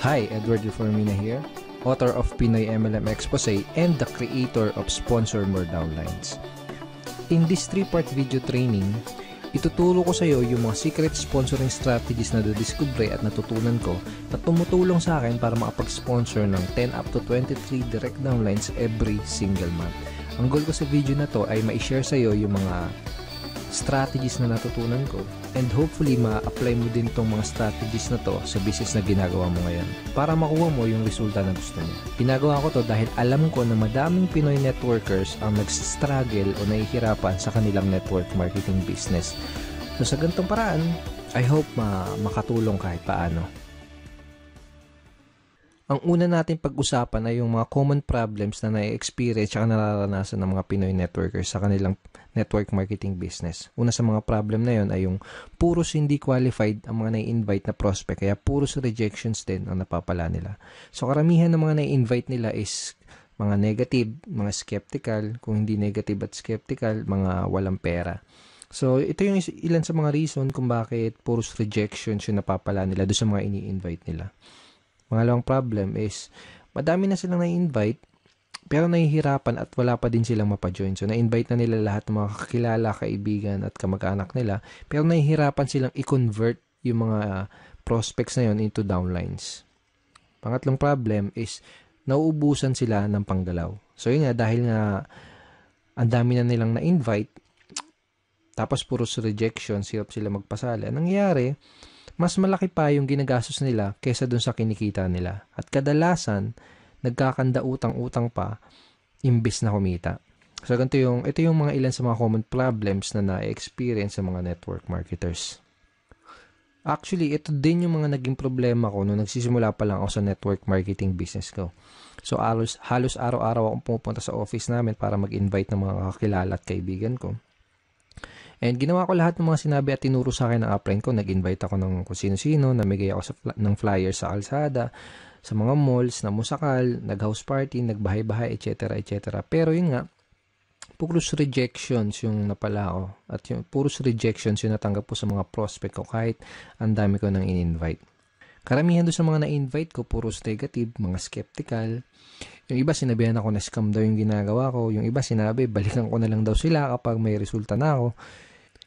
Hi, Edward Reformina here, author of Pinoy MLM Expose and the creator of Sponsor More Downlines. In this 3-part video training, ituturo ko sa iyo yung mga secret sponsoring strategies na nadiskubre at natutunan ko na tumutulong sa akin para makapag-sponsor ng 10 up to 23 direct downlines every single month. Ang goal ko sa video na to ay ma-share sa iyo yung mga strategies na natutunan ko and hopefully ma-apply mo din tong mga strategies na to sa business na ginagawa mo ngayon para makuha mo yung resulta na gusto mo. Ginagawa ko to dahil alam ko na madaming Pinoy networkers ang nagsistruggle o nahihirapan sa kanilang network marketing business. So sa ganitong paraan, I hope makatulong kahit paano. Ang una natin pag-usapan ay yung mga common problems na na-experience at nararanasan ng mga Pinoy networkers sa kanilang network marketing business. Una sa mga problem na yon ay yung puros hindi qualified ang mga na-invite na prospect, kaya puros rejections din ang napapala nila. So karamihan ng mga na-invite nila is mga negative, mga skeptical, kung hindi negative at skeptical, mga walang pera. So ito yung ilan sa mga reason kung bakit puros rejections yung napapala nila doon sa mga ini-invite nila. Pangalawang problem is, madami na silang na-invite, pero nahihirapan at wala pa din silang mapajoin. So, na-invite na nila lahat ng mga kakilala, kaibigan at kamag-anak nila, pero nahihirapan silang i-convert yung mga prospects na yun into downlines. Pangatlong problem is, nauubusan sila ng panggalaw. So, yun nga, dahil nga ang dami na nilang na-invite, tapos puros rejection, hirap sila magpasali. Anong nangyayari? Mas malaki pa yung ginagastos nila kesa dun sa kinikita nila. At kadalasan, nagkakanda utang-utang pa imbis na kumita. So, ito yung mga ilan sa mga common problems na na-experience sa mga network marketers. Actually, ito din yung mga naging problema ko nung nagsisimula pa lang ako sa network marketing business ko. So, halos araw-araw akong pupunta sa office namin para mag-invite ng mga kakilala at kaibigan ko. And ginawa ko lahat ng mga sinabi at tinuro sa akin ng upline ko. Nag-invite ako ng kung sino-sino, namigay ako ng flyers sa kalsada, sa mga malls, na musakal, nag-house party, nagbahay-bahay, etc. etc. Pero yun nga, puros rejections yung napala ko. At yung puros rejections yung natanggap ko sa mga prospect ko kahit ang dami ko nang in-invite. Karamihan doon sa mga na-invite ko, puros negative, mga skeptical. Yung iba sinabihan ako na scam daw yung ginagawa ko. Yung iba sinabi, balikan ko na lang daw sila kapag may resulta na ako.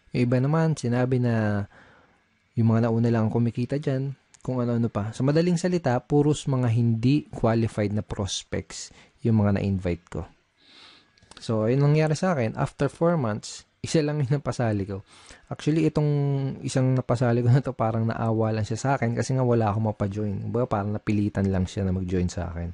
Yung iba naman, sinabi na yung mga nauna lang kumikita dyan, kung ano-ano pa. Sa madaling salita, puros mga hindi qualified na prospects yung mga na-invite ko. So, yun nangyari sa akin. After 4 months, isa lang yung napasali ko. Actually, itong isang napasali ko na to parang naawa lang siya sa akin kasi nga wala akong mapajoin. Parang napilitan lang siya na mag-join sa akin.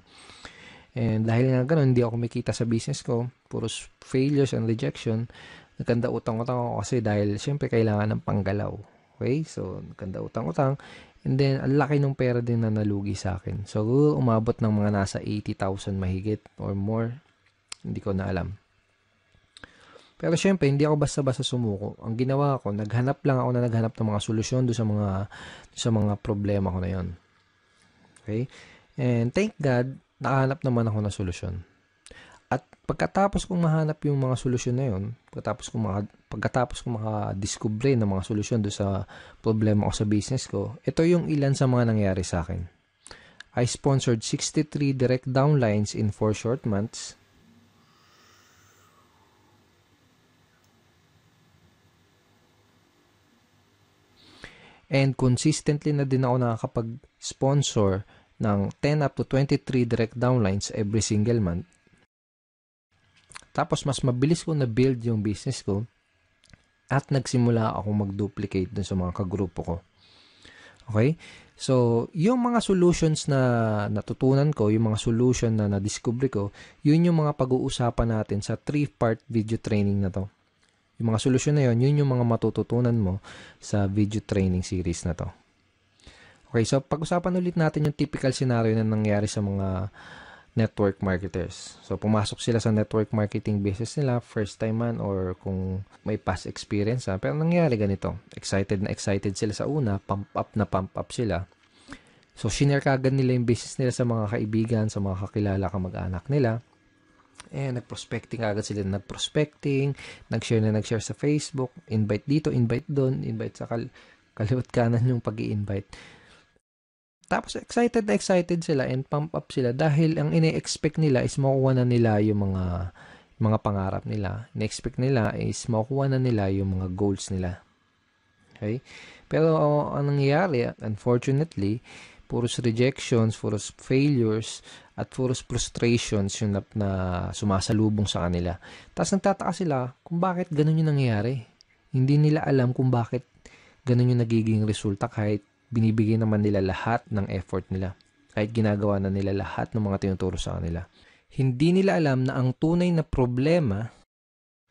And dahil nga ganun, hindi ako kumikita sa business ko. Puros failures and rejection. Nagkanda utang-utang ako kasi dahil syempre kailangan ng panggalaw. Okay? So, nagkanda utang-utang. And then, ang laki ng pera din na nalugi sa akin. So, umabot ng mga nasa 80,000 mahigit or more. Hindi ko na alam. Pero syempre, hindi ako basta-basta sumuko. Ang ginawa ko, naghanap ng mga solusyon doon sa mga problema ko na yon. Okay? And thank God, nakahanap naman ako ng solusyon. At pagkatapos kong mahanap yung mga solusyon na yun, pagkatapos kong makadiskubre ng mga solusyon doon sa problema ko sa business ko, ito yung ilan sa mga nangyari sa akin. I sponsored 63 direct downlines in 4 short months. And consistently na din ako nakakapag-sponsor ng 10 up to 23 direct downlines every single month. Tapos mas mabilis ko na-build yung business ko at nagsimula akong mag-duplicate dun sa mga kagrupo ko. Okay? So, yung mga solutions na natutunan ko, yung mga solution na na-discover ko, yun yung mga pag-uusapan natin sa 3-part video training na to. Yung mga solusyon na yun yung mga matututunan mo sa video training series na to. Okay, so pag-usapan ulit natin yung typical scenario na nangyari sa mga network marketers. So, pumasok sila sa network marketing business nila, first time man or kung may past experience. Pero nangyari ganito, excited sila sa una, pump up sila. So, shinare kagad nila yung business nila sa mga kaibigan, sa mga kakilala, kamag-anak nila. Nag-prospecting agad sila, nag-share sa Facebook, invite dito, invite doon, invite sa kaliwat kanan yung pag-i-invite. Tapos excited na excited sila and pump up sila dahil ang ine-expect nila is makuha na nila yung mga pangarap nila. Ine-expect nila is makuha na nila yung mga goals nila. Okay? Pero ang nangyayari, unfortunately, puros rejections, puros failures, at puros frustrations yung na sumasalubong sa kanila. Tapos nagtataka sila kung bakit ganun yung nangyayari. Hindi nila alam kung bakit ganun yung nagiging resulta kahit binibigay naman nila lahat ng effort nila. Kahit ginagawa na nila lahat ng mga tinuturo sa kanila. Hindi nila alam na ang tunay na problema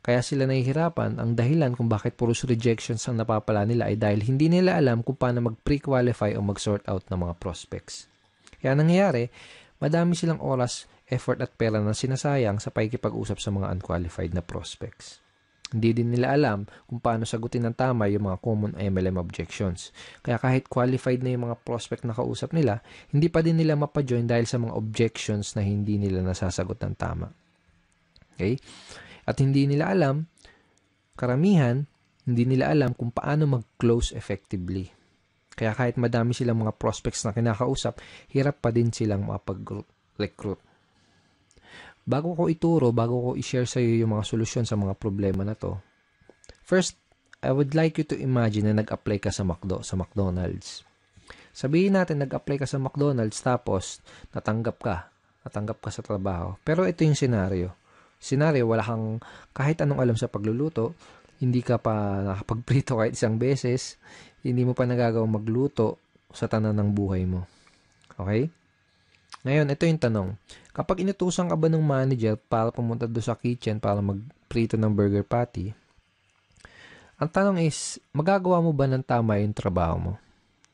kaya sila nahihirapan, ang dahilan kung bakit puros rejections ang napapala nila ay dahil hindi nila alam kung paano mag-pre-qualify o mag-sort out ng mga prospects. Kaya nangyayari, madami silang oras, effort at pera na sinasayang sa pakikipag-usap sa mga unqualified na prospects. Hindi din nila alam kung paano sagutin ng tama yung mga common MLM objections. Kaya kahit qualified na yung mga prospect na kausap nila, hindi pa din nila mapajoin dahil sa mga objections na hindi nila nasasagot ng tama. Okay? At hindi nila alam, karamihan, hindi nila alam kung paano mag-close effectively. Kaya kahit madami silang mga prospects na kinakausap, hirap pa din silang makapag-recruit. Bago ko ituro, bago ko i-share sa iyo yung mga solusyon sa mga problema na to, first, I would like you to imagine na nag-apply ka sa McDonald's. Sabihin natin, nag-apply ka sa McDonald's tapos natanggap ka sa trabaho. Pero ito yung scenario, wala kang kahit anong alam sa pagluluto, hindi ka pa nakapagprito kahit isang beses, hindi mo pa nagagawang magluto sa tanan ng buhay mo. Okay? Ngayon, ito yung tanong. Kapag inutusan ka ba ng manager para pumunta doon sa kitchen para magprito ng burger patty, ang tanong is, magagawa mo ba ng tama yung trabaho mo?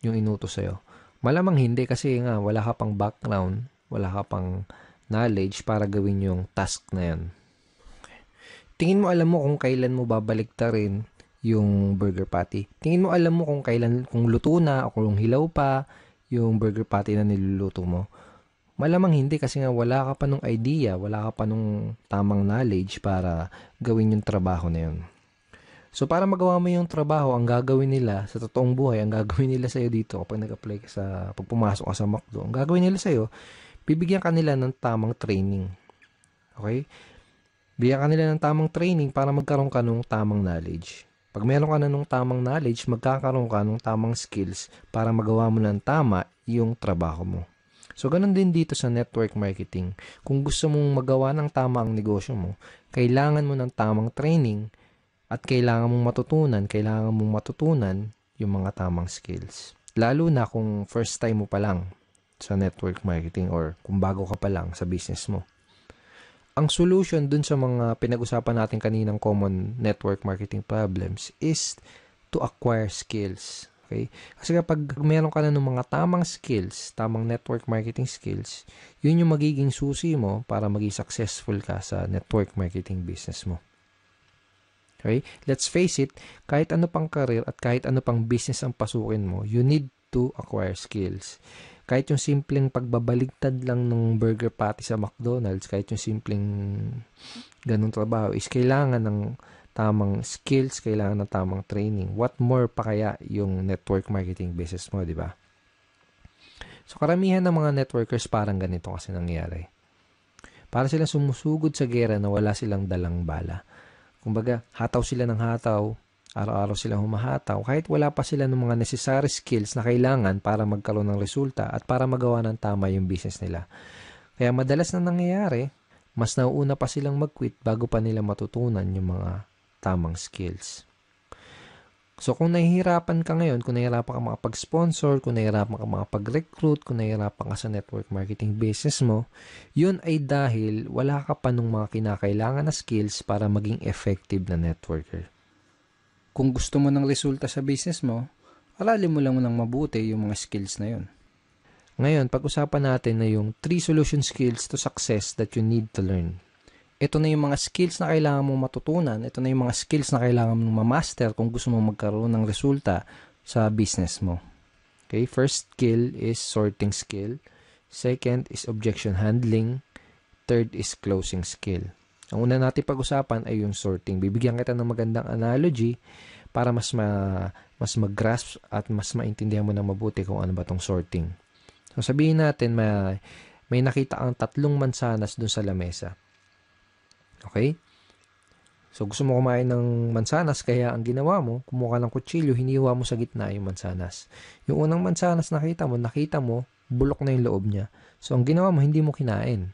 Yung inutos sa'yo? Malamang hindi kasi nga wala ka pang background, wala ka pang knowledge para gawin yung task na yan. Tingin mo alam mo kung kailan mo babaliktarin yung burger patty. Tingin mo alam mo kung luto na o kung hilaw pa yung burger patty na niluluto mo. Malamang hindi kasi nga wala ka pa nung idea, wala ka pa nung tamang knowledge para gawin yung trabaho na yun. So para magawa mo yung trabaho, ang gagawin nila sa totoong buhay, ang gagawin nila sa'yo dito kapag nag-apply ka pag pumasok ka sa McDo, ang gagawin nila sa'yo, bibigyan ka nila ng tamang training. Okay? Bigyan ka nila ng tamang training para magkaroon ka ng tamang knowledge. Pag meron ka na ng tamang knowledge, magkakaroon ka ng tamang skills para magawa mo ng tama yung trabaho mo. So, ganun din dito sa network marketing. Kung gusto mong magawa ng tama ang negosyo mo, kailangan mo ng tamang training at kailangan mong matutunan yung mga tamang skills. Lalo na kung first time mo pa lang sa network marketing or kung bago ka pa lang sa business mo. Ang solution dun sa mga pinag-usapan natin kaninang common network marketing problems is to acquire skills. Okay? Kasi kapag meron ka na ng mga tamang skills, tamang network marketing skills, yun yung magiging susi mo para maging successful ka sa network marketing business mo. Okay? Let's face it, kahit ano pang career at kahit ano pang business ang pasukin mo, you need to acquire skills. Kahit yung simpleng pagbabaligtad lang ng burger patty sa McDonald's, kahit yung simpleng ganung trabaho, is kailangan ng tamang skills, kailangan ng tamang training. What more pa kaya yung network marketing business mo, di ba? So, karamihan ng mga networkers parang ganito kasi nangyayari. Para silang sumusugod sa gera na wala silang dalang bala. Kumbaga, hataw sila ng hataw, araw-araw silang humahataw, kahit wala pa sila ng mga necessary skills na kailangan para magkaroon ng resulta at para magawa ng tama yung business nila. Kaya madalas na nangyayari, mas nauuna pa silang mag-quit bago pa nila matutunan yung mga tamang skills. So kung nahihirapan ka ngayon, kung nahihirapan ka makapag-sponsor, kung nahihirapan ka makapag-recruit, kung nahihirapan ka sa network marketing business mo, yun ay dahil wala ka pa nung mga kinakailangan na skills para maging effective na networker. Kung gusto mo ng resulta sa business mo, aralin mo lang ng mabuti yung mga skills na yun. Ngayon, pag-usapan natin na yung 3 solution skills to success that you need to learn. Ito na yung mga skills na kailangan mong matutunan. Ito na yung mga skills na kailangan mong ma-master kung gusto mong magkaroon ng resulta sa business mo. Okay, first skill is sorting skill. Second is objection handling. Third is closing skill. Ang una natin pag-usapan ay yung sorting. Bibigyan kita ng magandang analogy para mas mag-grasp at mas maintindihan mo na mabuti kung ano ba tong sorting. So sabihin natin may nakita kang 3 mansanas dun sa lamesa. Okay? So gusto mo kumain ng mansanas, kaya ang ginawa mo, kumuha ka ng kutsilyo, hiniwa mo sa gitna yung mansanas. Yung unang mansanas nakita mo, bulok na yung loob niya. So ang ginawa mo, hindi mo kinain.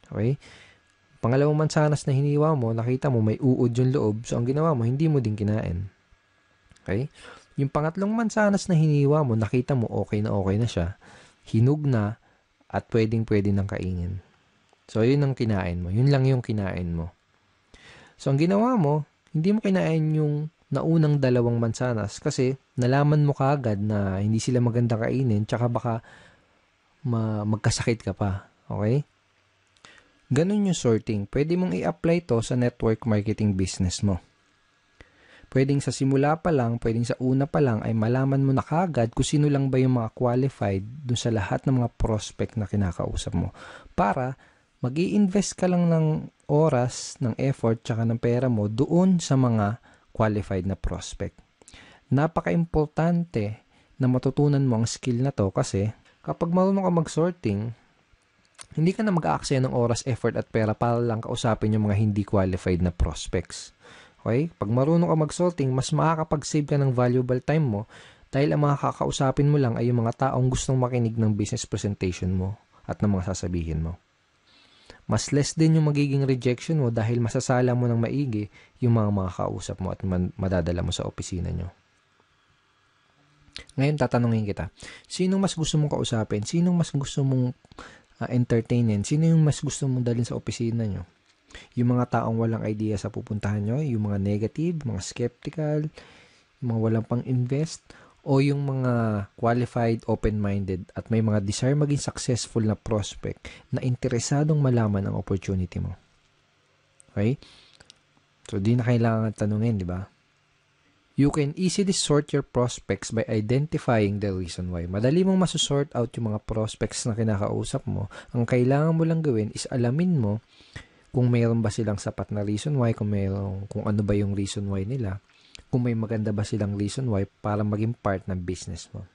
Okay? Pangalawang mansanas na hiniwa mo, nakita mo may uod yung loob. So ang ginawa mo, hindi mo din kinain. Okay? Yung pangatlong mansanas na hiniwa mo, nakita mo okay na siya. Hinug na at pwedeng-pwede nang kainin. So yun ang kinain mo. Yun lang yung kinain mo. So, ang ginawa mo, hindi mo kinain yung naunang 2 mansanas kasi nalaman mo kaagad na hindi sila maganda kainin tsaka baka magkasakit ka pa. Okay? Ganun yung sorting. Pwede mong i-apply to sa network marketing business mo. Pwedeng sa simula pa lang, pwedeng sa una pa lang ay malaman mo na kaagad kung sino lang ba yung mga qualified dun sa lahat ng mga prospect na kinakausap mo. Para mag-i-invest ka lang ng oras, ng effort, tsaka ng pera mo doon sa mga qualified na prospect. Napaka-importante na matutunan mo ang skill na to kasi kapag marunong ka mag-sorting, hindi ka na mag-aaksaya ng oras, effort at pera para lang kausapin yung mga hindi qualified na prospects. Okay? Pag marunong ka mag-sorting, mas makakapag-save ka ng valuable time mo dahil ang mga kakausapin mo lang ay yung mga taong gustong makinig ng business presentation mo at ng mga sasabihin mo. Mas less din yung magiging rejection mo dahil masasala mo ng maigi yung mga makakausap mo at madadala mo sa opisina nyo. Ngayon, tatanungin kita, sinong mas gusto mong kausapin? Sinong mas gusto mong entertainin? Sino yung mas gusto mong dalhin sa opisina nyo? Yung mga taong walang idea sa pupuntahan nyo? Yung mga negative, mga skeptical, yung mga walang pang-invest? O yung mga qualified, open-minded at may mga desire maging successful na prospect na interesadong malaman ang opportunity mo. Okay? So, di na kailangan tanungin, di ba? You can easily sort your prospects by identifying the reason why. Madali mong masusort out yung mga prospects na kinakausap mo. Ang kailangan mo lang gawin is alamin mo kung mayroon ba silang sapat na reason why, kung ano ba yung reason why nila. Kung may maganda ba silang reason why para maging part ng business mo.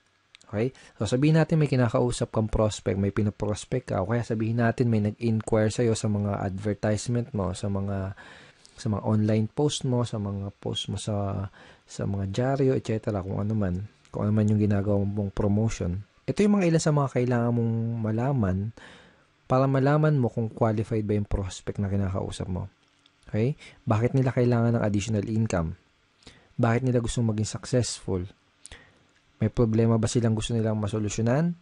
Okay? So, sabihin natin may kinakausap kang prospect, may pinaprospect ka, o kaya sabihin natin may nag-inquire sa'yo sa mga advertisement mo, sa mga online post mo, sa mga post mo sa mga dyaryo, etc. Kung ano man yung ginagawa mong promotion. Ito yung mga ilan sa mga kailangan mong malaman para malaman mo kung qualified ba yung prospect na kinakausap mo. Okay? Bakit nila kailangan ng additional income? Bakit nila gustong maging successful? May problema ba silang gusto nilang masolusyonan?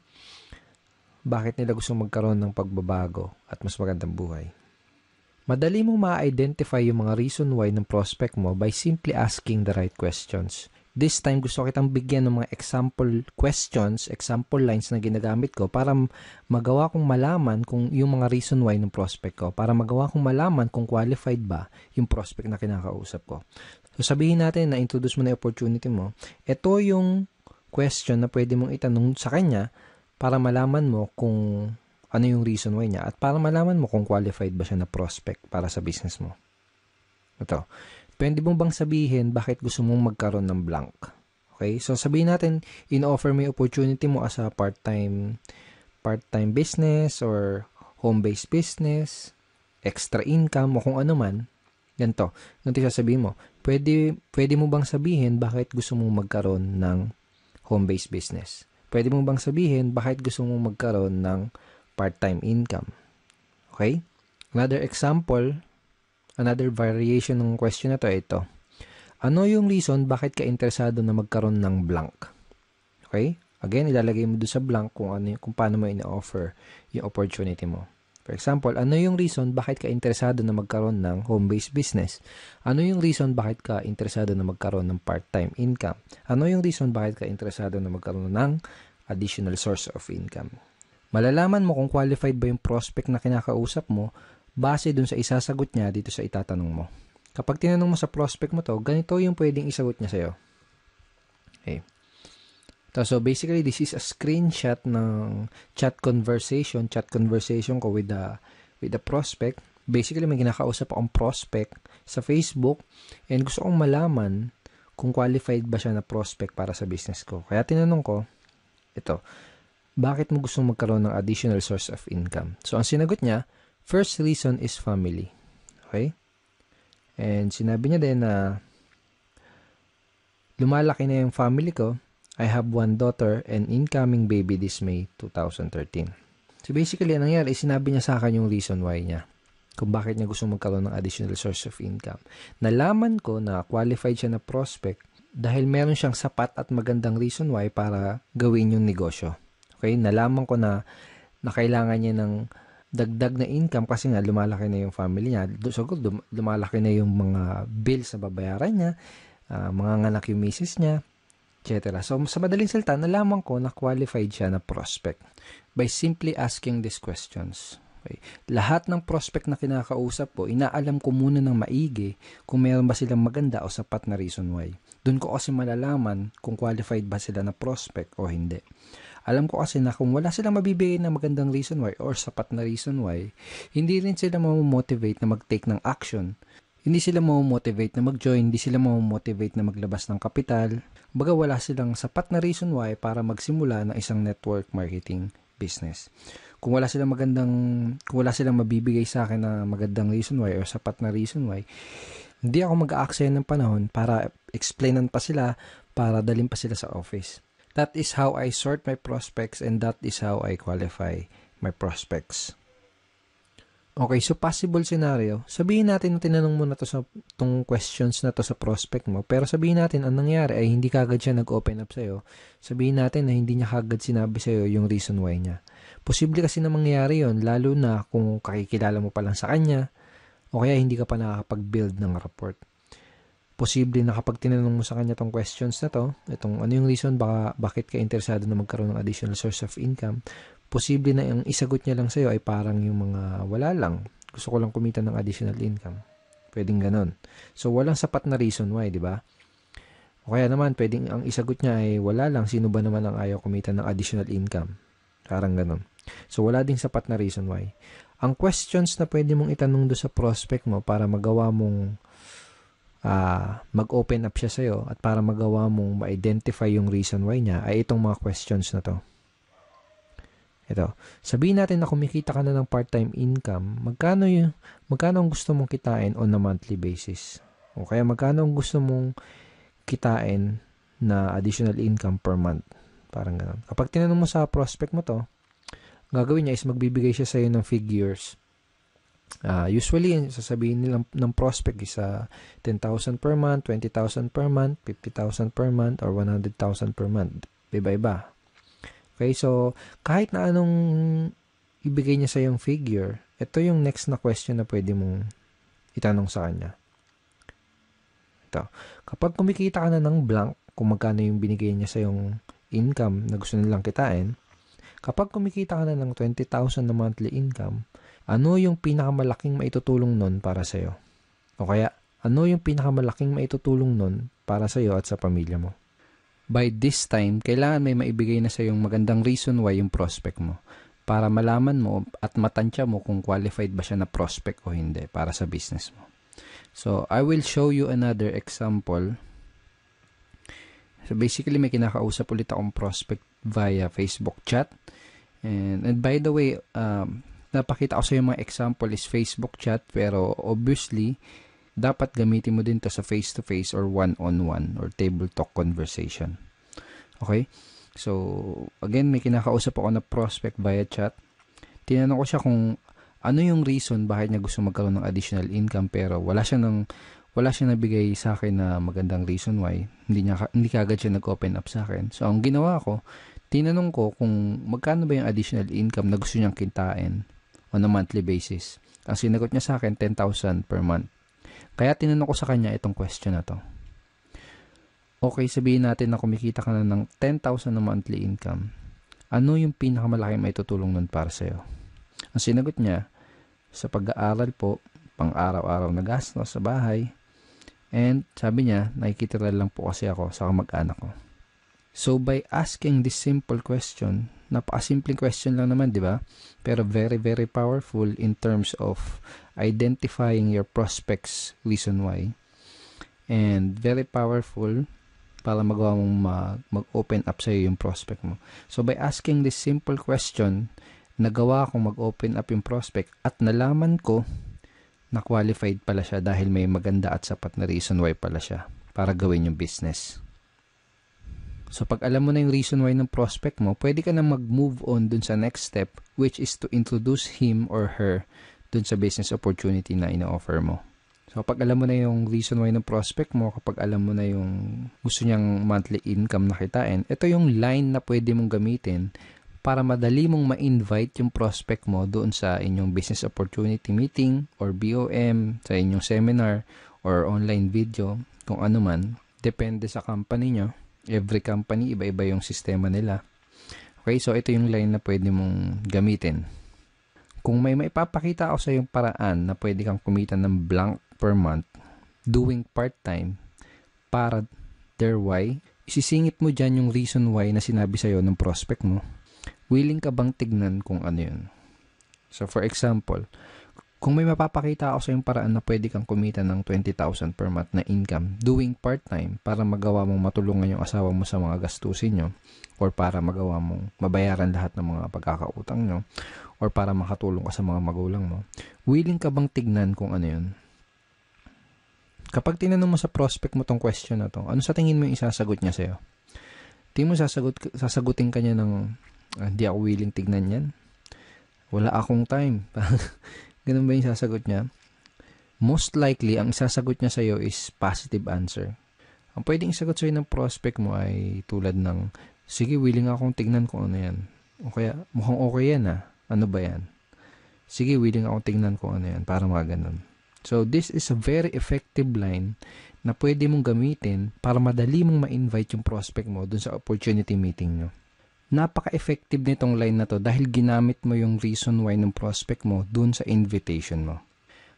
Bakit nila gustong magkaroon ng pagbabago at mas magandang buhay? Madali mong ma-identify yung mga reason why ng prospect mo by simply asking the right questions. This time, gusto kitang bigyan ng mga example questions, example lines na ginagamit ko para magawa kong malaman kung yung mga reason why ng prospect ko, para magawa kong malaman kung qualified ba yung prospect na kinakausap ko. So, sabihin natin na introduce mo na yung opportunity mo. Ito yung question na pwede mong itanong sa kanya para malaman mo kung ano yung reason why niya at para malaman mo kung qualified ba siya na prospect para sa business mo. Ito. Pwede mo bang sabihin bakit gusto mong magkaroon ng blank? Okay? So, sabihin natin, in-offer mo yung opportunity mo as a part-time business or home-based business, extra income o kung ano man. Ganito. Ganito sasabihin mo. Pwede mo bang sabihin bakit gusto mong magkaroon ng home-based business? Pwede mo bang sabihin bakit gusto mong magkaroon ng part-time income? Okay? Another example, another variation ng question na to, ito. Ano yung reason bakit ka interesado na magkaroon ng blank? Okay? Again, ilalagay mo doon sa blank kung paano mo ina-offer yung opportunity mo. For example, ano yung reason bakit ka interesado na magkaroon ng home-based business? Ano yung reason bakit ka interesado na magkaroon ng part-time income? Ano yung reason bakit ka interesado na magkaroon ng additional source of income? Malalaman mo kung qualified ba yung prospect na kinakausap mo base dun sa isasagot niya dito sa itatanong mo. Kapag tinanong mo sa prospect mo to, ganito yung pwedeng isagot niya sa'yo. Okay. So basically, this is a screenshot ng chat conversation ko with the prospect. Basically, may kinakausap akong prospect sa Facebook and gusto kong malaman kung qualified ba siya na prospect para sa business ko. Kaya tinanong ko, ito, bakit mo gustong magkaroon ng additional source of income? So, ang sinagot niya, first reason is family. Okay? And sinabi niya din na lumalaki na yung family ko. I have one daughter and incoming baby this May 2013. So basically, anong nangyari, sinabi niya sa akin yung reason why niya. Kung bakit niya gusto magkaroon ng additional source of income. Nalaman ko na qualified siya na prospect dahil meron siyang sapat at magandang reason why para gawin yung negosyo. Okay? Nalaman ko na kailangan niya ng dagdag na income kasi nga lumalaki na yung family niya. So, lumalaki na yung mga bills na babayaran niya, mga nganak yung misis niya, etc. So, sa madaling salita, nalaman ko na qualified siya na prospect by simply asking these questions. Okay. Lahat ng prospect na kinakausap ko, inaalam ko muna ng maigi kung meron ba silang maganda o sapat na reason why. Doon ko kasi malalaman kung qualified ba sila na prospect o hindi. Alam ko kasi na kung wala silang mabibigay na magandang reason why or sapat na reason why, hindi rin sila mamomotivate na mag-take ng action. Hindi sila mamomotivate na mag-join, hindi sila mamomotivate na maglabas ng kapital. Baga wala silang sapat na reason why para magsimula ng isang network marketing business. Kung wala silang mabibigay sa akin na magandang reason why or sapat na reason why, hindi ako mag-aaksaya ng panahon para explainan pa sila, para dalhin pa sila sa office. That is how I sort my prospects and that is how I qualify my prospects. Okay, so possible scenario, sabihin natin na tinanong mo na to sa tong questions na to sa prospect mo, pero sabihin natin ang nangyari ay hindi kagad siya nag-open up sa'yo. Sabihin natin na hindi niya kagad sinabi sa'yo yung reason why niya. Posible kasi na mangyari yon, lalo na kung kakikilala mo pa lang sa kanya o kaya hindi ka pa nakakapag-build ng rapport. Posible na kapag tinanong mo sa kanya tong questions na to, itong ano yung reason bakit ka interesado na magkaroon ng additional source of income, posible na yung isagot niya lang sa'yo ay parang yung mga wala lang. Gusto ko lang kumita ng additional income. Pwedeng ganon. So, walang sapat na reason why, di ba? O kaya naman, pwedeng ang isagot niya ay wala lang. Sino ba naman ang ayaw kumita ng additional income? Parang ganon. So, wala ding sapat na reason why. Ang questions na pwede mong itanong do sa prospect mo para magawa mong mag-open up siya sa'yo at para magawa mong ma-identify yung reason why niya ay itong mga questions na to. Ito, sabihin natin na kumikita ka na ng part-time income, magkano ang gusto mong kitain on a monthly basis? O kaya magkano ang gusto mong kitain na additional income per month? Parang ganun. Kapag tinanong mo sa prospect mo to, gagawin niya is magbibigay siya sa'yo ng figures. Usually, sasabihin nila ng prospect is 10,000 per month, 20,000 per month, 50,000 per month, or 100,000 per month. Iba-iba. Okay, so kahit na anong ibigay niya sa yung figure, ito yung next na question na pwede mong itanong sa kanya. Ito, kapag kumikita ka na ng blank, kung magkano yung binigay niya sa yung income na gusto nilang kitain, kapag kumikita ka na ng 20,000 na monthly income, ano yung pinakamalaking maitutulong nun para sa'yo? O kaya, ano yung pinakamalaking maitutulong nun para sa'yo at sa pamilya mo? By this time, kailangan may maibigay na sa yung magandang reason why yung prospect mo para malaman mo at matansya mo kung qualified ba siya na prospect o hindi para sa business mo. So, I will show you another example. So, basically, may kinakausap ulit akong prospect via Facebook chat. And by the way, napakita ko sa yung mga example is Facebook chat, pero obviously, dapat gamitin mo din to sa face-to-face or one-on-one or table talk conversation. Okay? So, again, may kinakausap ako na prospect via chat. Tinanong ko siya kung ano yung reason bakit niya gusto magkaroon ng additional income pero wala siya nabigay sa akin na magandang reason why. Hindi kagad siya nag-open up sa akin. So, ang ginawa ko, tinanong ko kung magkano ba yung additional income na gusto niyang kitain on a monthly basis. Ang sinagot niya sa akin, 10,000 per month. Kaya tinanong ko sa kanya itong question na to. Okay, sabihin natin na kumikita ka na ng 10,000 na monthly income. Ano yung pinakamalaki maitutulong nun para sa'yo? Ang sinagot niya, sa pag-aaral po, pang-araw-araw na gastos sa bahay, and sabi niya, nakikitira lang po kasi ako sa kamag-anak ko. So, by asking this simple question, napakasimpleng question lang naman, di ba? Pero very, very powerful in terms of identifying your prospects reason why. And very powerful para magawa mong mag-open up sa'yo yung prospect mo. So, by asking this simple question, nagawa kong mag-open up yung prospect at nalaman ko na qualified pala siya dahil may maganda at sapat na reason why pala siya para gawin yung business. So, pag alam mo na yung reason why ng prospect mo, pwede ka na mag-move on dun sa next step, which is to introduce him or her dun sa business opportunity na ina-offer mo. So, kapag alam mo na yung reason why ng prospect mo, kapag alam mo na yung gusto niyang monthly income na kitain, ito yung line na pwede mong gamitin para madali mong ma-invite yung prospect mo doon sa inyong business opportunity meeting or BOM, sa inyong seminar or online video, kung ano man. Depende sa company nyo. Every company, iba-iba yung sistema nila. Okay, so ito yung line na pwede mong gamitin. Kung may maipapakita ako sa yung paraan na pwede kang kumita ng blank per month doing part-time para their why, isisingit mo dyan yung reason why na sinabi sa'yo ng prospect mo. Willing ka bang tignan kung ano yun? So, for example, kung may mapapakita ako sa yung paraan na pwede kang kumita ng 20,000 per month na income doing part-time para magawa mong matulungan yung asawa mo sa mga gastusin nyo or para magawa mong mabayaran lahat ng mga pagkakautang nyo or para makatulong ka sa mga magulang mo, willing ka bang tignan kung ano yun? Kapag tinanong mo sa prospect mo tong question na to, ano sa tingin mo yung isasagot niya sa'yo? Tingin mo sasagutin ka niya ng, hindi ako willing tignan yan. Wala akong time. Ganun ba yung sasagot niya? Most likely, ang sasagot niya sa'yo is positive answer. Ang pwedeng isagot sa'yo ng prospect mo ay tulad ng, sige, willing akong tignan kung ano yan. O kaya, mukhang okay yan ah. Ano ba yan? Sige, willing akong tignan kung ano yan. Para mga ganun. So, this is a very effective line na pwede mong gamitin para madali mong ma-invite yung prospect mo dun sa opportunity meeting nyo. Napaka-effective nitong line na to dahil ginamit mo yung reason why ng prospect mo dun sa invitation mo.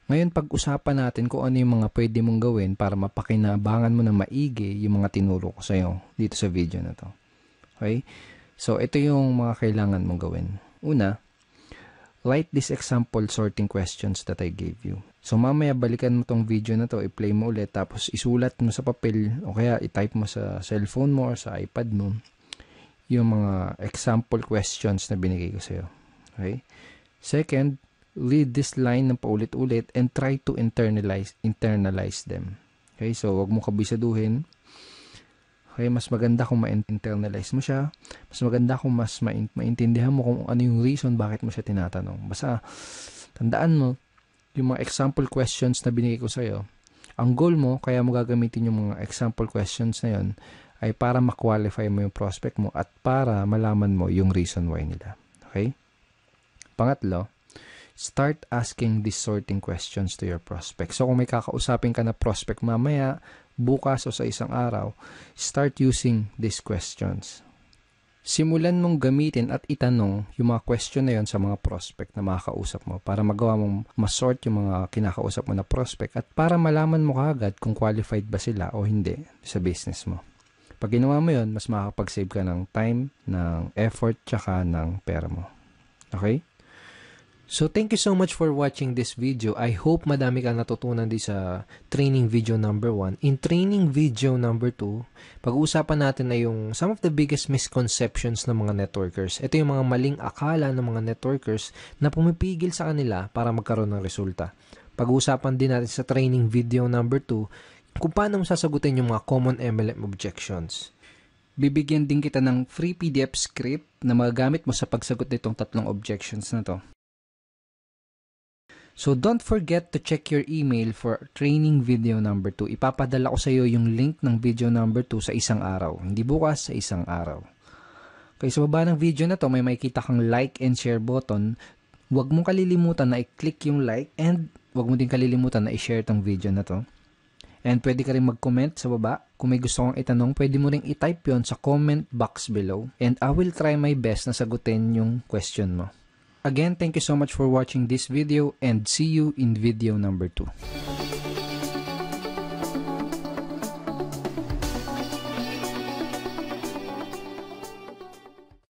Ngayon, pag-usapan natin kung ano yung mga pwede mong gawin para mapakinabangan mo na maigi yung mga tinuro ko sa'yo dito sa video na to. Okay? So, ito yung mga kailangan mong gawin. Una, write this example sorting questions that I gave you. So, mamaya balikan mo tong video na to, i-play mo ulit, tapos isulat mo sa papel o kaya i-type mo sa cellphone mo or sa iPad mo yung mga example questions na binigay ko sa'yo. Okay? Second, read this line ng paulit-ulit and try to internalize them. Okay? So, wag mo kabisaduhin. Okay? Mas maganda kung ma-internalize mo siya. Mas maganda kung mas maintindihan mo kung ano yung reason bakit mo siya tinatanong. Basta, tandaan mo, yung mga example questions na binigay ko sa'yo, ang goal mo, kaya mo gagamitin yung mga example questions na yun, ay para ma-qualify mo yung prospect mo at para malaman mo yung reason why nila. Okay? Pangatlo, start asking these sorting questions to your prospect. So, kung may kakausapin ka na prospect mamaya, bukas o sa isang araw, start using these questions. Simulan mong gamitin at itanong yung mga question na yon sa mga prospect na makakausap mo para magawa mong masort yung mga kinakausap mo na prospect at para malaman mo kaagad kung qualified ba sila o hindi sa business mo. Pag ginawa mo yon, mas makakapag-save ka ng time, ng effort, tsaka ng pera mo. Okay? So, thank you so much for watching this video. I hope madami ka natutunan din sa training video number 1. In training video number 2, pag-uusapan natin na yung some of the biggest misconceptions ng mga networkers. Ito yung mga maling akala ng mga networkers na pumipigil sa kanila para magkaroon ng resulta. Pag-uusapan din natin sa training video number 2 kung paano mo sasagutin yung mga common MLM objections. Bibigyan din kita ng free PDF script na magagamit mo sa pagsagot nitong 3 objections na to. So, don't forget to check your email for training video number 2. Ipapadala ko sa iyo yung link ng video number 2 sa isang araw. Hindi bukas, sa isang araw. Okay, sa baba ng video na to, may makikita kang like and share button. Huwag mong kalilimutan na i-click yung like and huwag mo din kalilimutan na i-share tong video na to. And pwede ka rin mag-comment sa baba. Kung may gusto kong itanong, pwede mo rin i-type yon sa comment box below. And I will try my best na sagutin yung question mo. Again, thank you so much for watching this video and see you in video number 2.